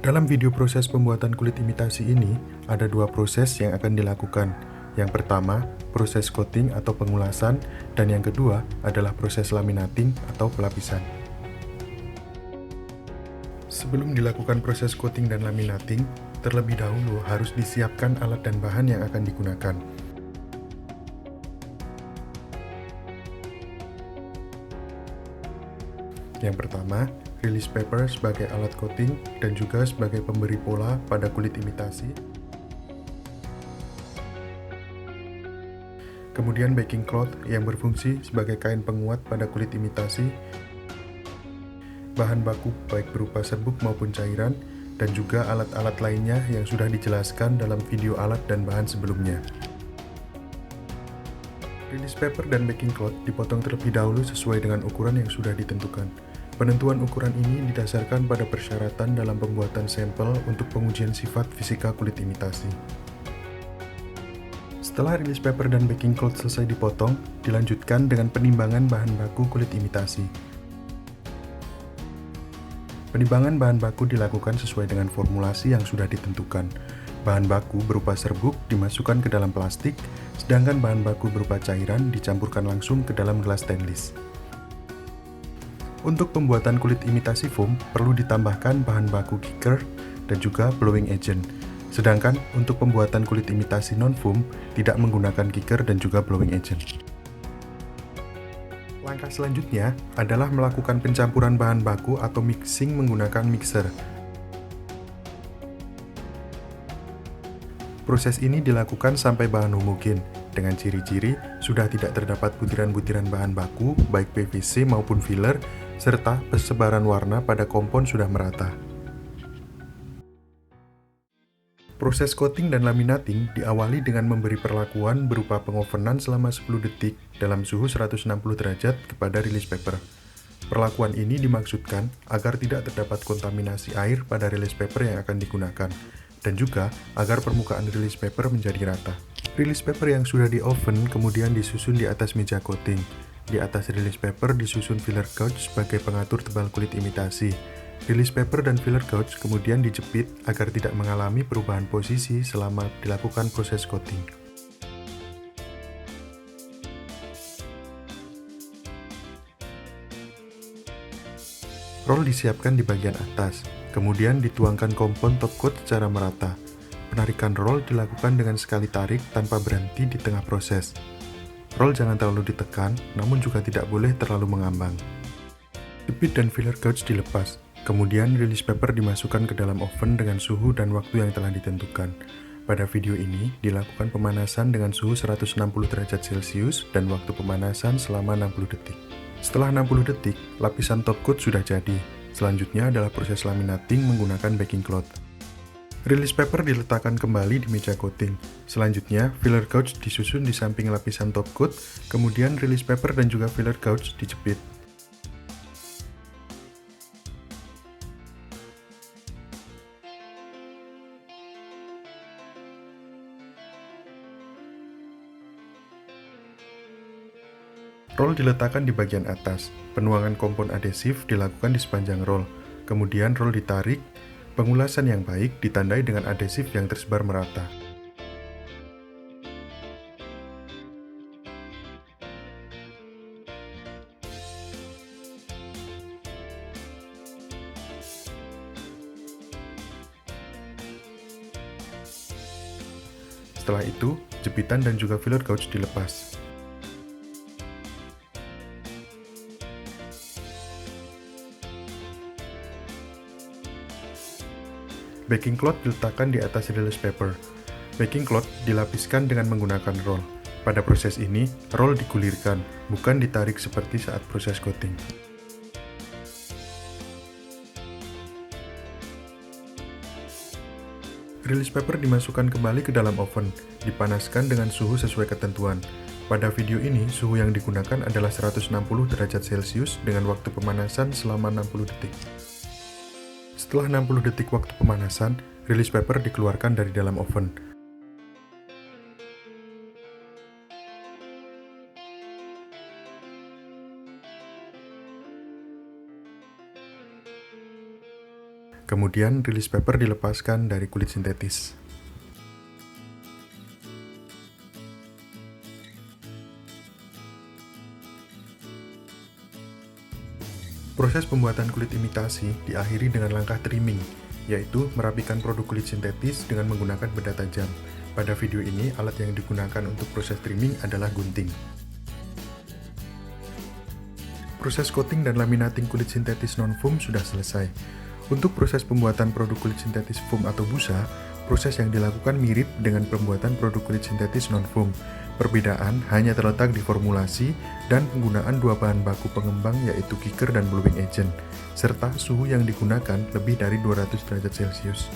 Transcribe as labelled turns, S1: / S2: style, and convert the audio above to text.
S1: Dalam video proses pembuatan kulit imitasi ini, ada dua proses yang akan dilakukan. Yang pertama, proses coating atau pengulasan, dan yang kedua adalah proses laminating atau pelapisan. Sebelum dilakukan proses coating dan laminating, terlebih dahulu harus disiapkan alat dan bahan yang akan digunakan. Yang pertama, release paper sebagai alat coating dan juga sebagai pemberi pola pada kulit imitasi. Kemudian baking cloth yang berfungsi sebagai kain penguat pada kulit imitasi. Bahan baku baik berupa serbuk maupun cairan, dan juga alat-alat lainnya yang sudah dijelaskan dalam video alat dan bahan sebelumnya. Release paper dan baking cloth dipotong terlebih dahulu sesuai dengan ukuran yang sudah ditentukan. Penentuan ukuran ini didasarkan pada persyaratan dalam pembuatan sampel untuk pengujian sifat fisika kulit imitasi. Setelah release paper dan baking cloth selesai dipotong, dilanjutkan dengan penimbangan bahan baku kulit imitasi. Penimbangan bahan baku dilakukan sesuai dengan formulasi yang sudah ditentukan. Bahan baku berupa serbuk dimasukkan ke dalam plastik, sedangkan bahan baku berupa cairan dicampurkan langsung ke dalam gelas stainless. Untuk pembuatan kulit imitasi foam, perlu ditambahkan bahan baku kicker dan juga blowing agent. Sedangkan untuk pembuatan kulit imitasi non-foam, tidak menggunakan kicker dan juga blowing agent. Langkah selanjutnya adalah melakukan pencampuran bahan baku atau mixing menggunakan mixer. Proses ini dilakukan sampai bahan homogen, dengan ciri-ciri sudah tidak terdapat butiran-butiran bahan baku, baik PVC maupun filler, serta persebaran warna pada kompon sudah merata. Proses coating dan laminating diawali dengan memberi perlakuan berupa pengovenan selama 10 detik dalam suhu 160 derajat kepada release paper. Perlakuan ini dimaksudkan agar tidak terdapat kontaminasi air pada release paper yang akan digunakan, dan juga agar permukaan release paper menjadi rata. Release paper yang sudah di oven kemudian disusun di atas meja coating. Di atas release paper disusun filler gauge sebagai pengatur tebal kulit imitasi. Release paper dan filler gauge kemudian dijepit agar tidak mengalami perubahan posisi selama dilakukan proses coating. Roll disiapkan di bagian atas, kemudian dituangkan kompon top coat secara merata. Penarikan roll dilakukan dengan sekali tarik tanpa berhenti di tengah proses. Roll jangan terlalu ditekan, namun juga tidak boleh terlalu mengambang. Jepit dan filler gauge dilepas, kemudian release paper dimasukkan ke dalam oven dengan suhu dan waktu yang telah ditentukan. Pada video ini, dilakukan pemanasan dengan suhu 160 derajat Celcius dan waktu pemanasan selama 60 detik. Setelah 60 detik, lapisan top coat sudah jadi. Selanjutnya adalah proses laminating menggunakan baking cloth. Release paper diletakkan kembali di meja coating. Selanjutnya, filler gauge disusun di samping lapisan top coat, kemudian release paper dan juga filler gauge dijepit. Roll diletakkan di bagian atas. Penuangan kompon adhesif dilakukan di sepanjang roll. Kemudian roll ditarik. Pengulasan yang baik ditandai dengan adhesif yang tersebar merata. Setelah itu, jepitan dan juga filler gauge dilepas. Baking cloth diletakkan di atas release paper. Baking cloth dilapiskan dengan menggunakan roll. Pada proses ini, roll digulirkan, bukan ditarik seperti saat proses coating. Release paper dimasukkan kembali ke dalam oven, dipanaskan dengan suhu sesuai ketentuan. Pada video ini, suhu yang digunakan adalah 160 derajat Celcius dengan waktu pemanasan selama 60 detik. Setelah 60 detik waktu pemanasan, release paper dikeluarkan dari dalam oven. Kemudian release paper dilepaskan dari kulit sintetis. Proses pembuatan kulit imitasi diakhiri dengan langkah trimming, yaitu merapikan produk kulit sintetis dengan menggunakan benda tajam. Pada video ini, alat yang digunakan untuk proses trimming adalah gunting. Proses coating dan laminating kulit sintetis non-foam sudah selesai. Untuk proses pembuatan produk kulit sintetis foam atau busa, proses yang dilakukan mirip dengan pembuatan produk kulit sintetis non-foam. Perbedaan hanya terletak di formulasi dan penggunaan dua bahan baku pengembang yaitu kicker dan blowing agent, serta suhu yang digunakan lebih dari 200 derajat Celcius.